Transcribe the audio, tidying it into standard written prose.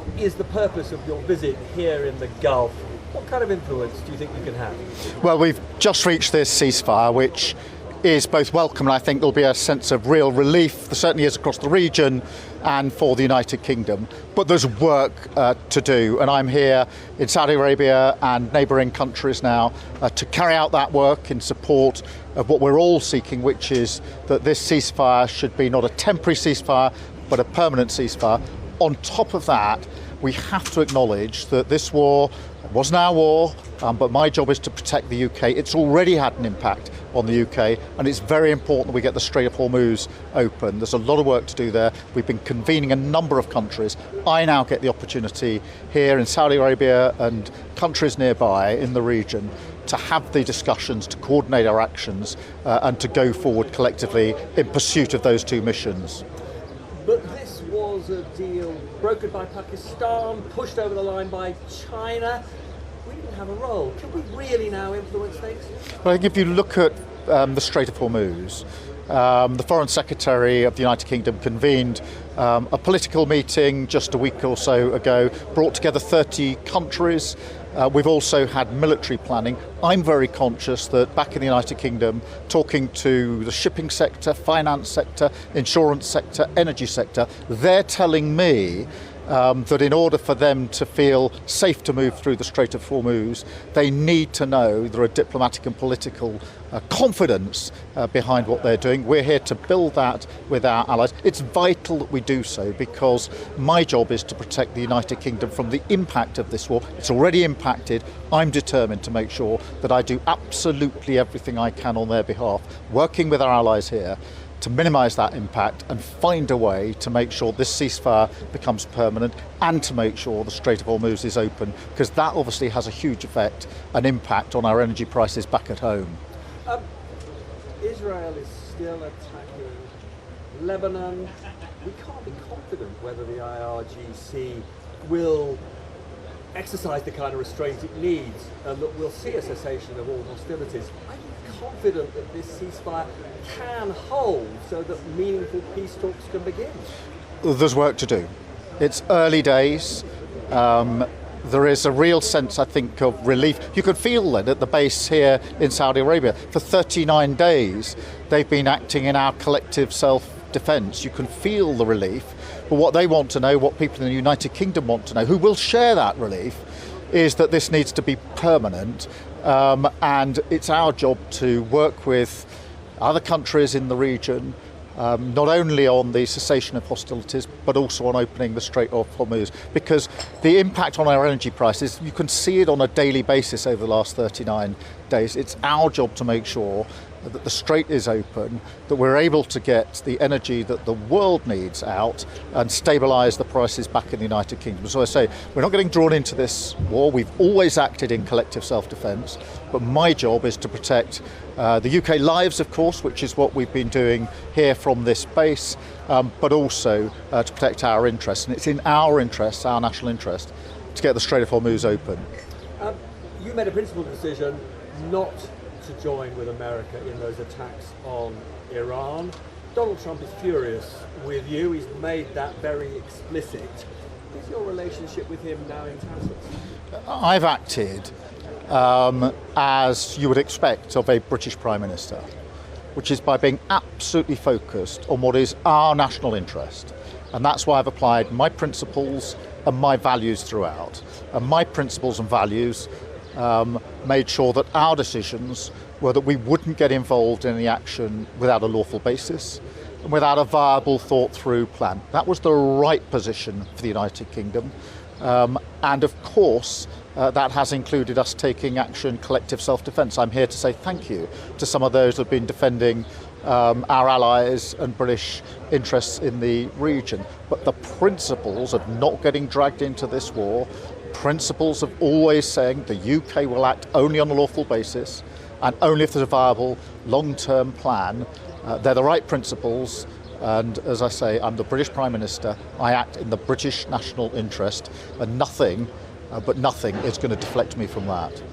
What is the purpose of your visit here in the Gulf? What kind of influence do you think you can have? Well, we've just reached this ceasefire, which is both welcome, and I think there'll be a sense of real relief. There certainly is across the region and for the United Kingdom. But there's work to do, and I'm here in Saudi Arabia and neighbouring countries now to carry out that work in support of what we're all seeking, which is that this ceasefire should be not a temporary ceasefire, but a permanent ceasefire. On top of that, we have to acknowledge that this war wasn't our war, but my job is to protect the UK. It's already had an impact on the UK, and it's very important that we get the Strait of Hormuz open. There's a lot of work to do there. We've been convening a number of countries. I now get the opportunity here in Saudi Arabia and countries nearby in the region to have the discussions, to coordinate our actions, and to go forward collectively in pursuit of those two missions. But this was a deal brokered by Pakistan, pushed over the line by China. We didn't have a role. Can we really now influence things? Well, I think if you look at the Strait of Hormuz, the Foreign Secretary of the United Kingdom convened a political meeting just a week or so ago, brought together 30 countries. We've also had military planning. I'm very conscious that back in the United Kingdom, talking to the shipping sector, finance sector, insurance sector, energy sector, they're telling me that in order for them to feel safe to move through the Strait of Hormuz, they need to know there are diplomatic and political confidence behind what they're doing. We're here to build that with our allies. It's vital that we do so, because my job is to protect the United Kingdom from the impact of this war. It's already impacted. I'm determined to make sure that I do absolutely everything I can on their behalf, working with our allies here, to minimise that impact and find a way to make sure this ceasefire becomes permanent, and to make sure the Strait of Hormuz is open, because that obviously has a huge effect and impact on our energy prices back at home. Israel is still attacking Lebanon. We can't be confident whether the IRGC will exercise the kind of restraint it needs and that we'll see a cessation of all hostilities. Are you confident that this ceasefire can hold so that meaningful peace talks can begin? There's work to do. It's early days. There is a real sense, I think, of relief. You could feel it at the base here in Saudi Arabia. For 39 days, they've been acting in our collective self-defense. You can feel the relief. But what they want to know, what people in the United Kingdom want to know, who will share that relief, is that this needs to be permanent. And it's our job to work with other countries in the region, not only on the cessation of hostilities, but also on opening the Strait of Hormuz, because the impact on our energy prices, you can see it on a daily basis over the last 39 days. It's our job to make sure that the strait is open, that we're able to get the energy that the world needs out and stabilise the prices back in the United Kingdom. So I say, we're not getting drawn into this war. We've always acted in collective self-defence, but my job is to protect the UK lives, of course, which is what we've been doing here from this base, but also to protect our interests. And it's in our interests, our national interest, to get the Strait of Hormuz open. You made a principled decision not to join with America in those attacks on Iran. Donald Trump is furious with you. He's made that very explicit. Is your relationship with him now in tatters? I've acted as you would expect of a British Prime Minister, which is by being absolutely focused on what is our national interest. And that's why I've applied my principles and my values throughout. And my principles and values made sure that our decisions were that we wouldn't get involved in any action without a lawful basis and without a viable, thought-through plan. That was the right position for the United Kingdom. And of course, that has included us taking action, collective self-defence. I'm here to say thank you to some of those who have been defending our allies and British interests in the region. But the principles of not getting dragged into this war, principles of always saying the UK will act only on a lawful basis and only if there's a viable long-term plan, they're the right principles. And as I say, I'm the British Prime Minister. I act in the British national interest, and nothing, but nothing, is going to deflect me from that.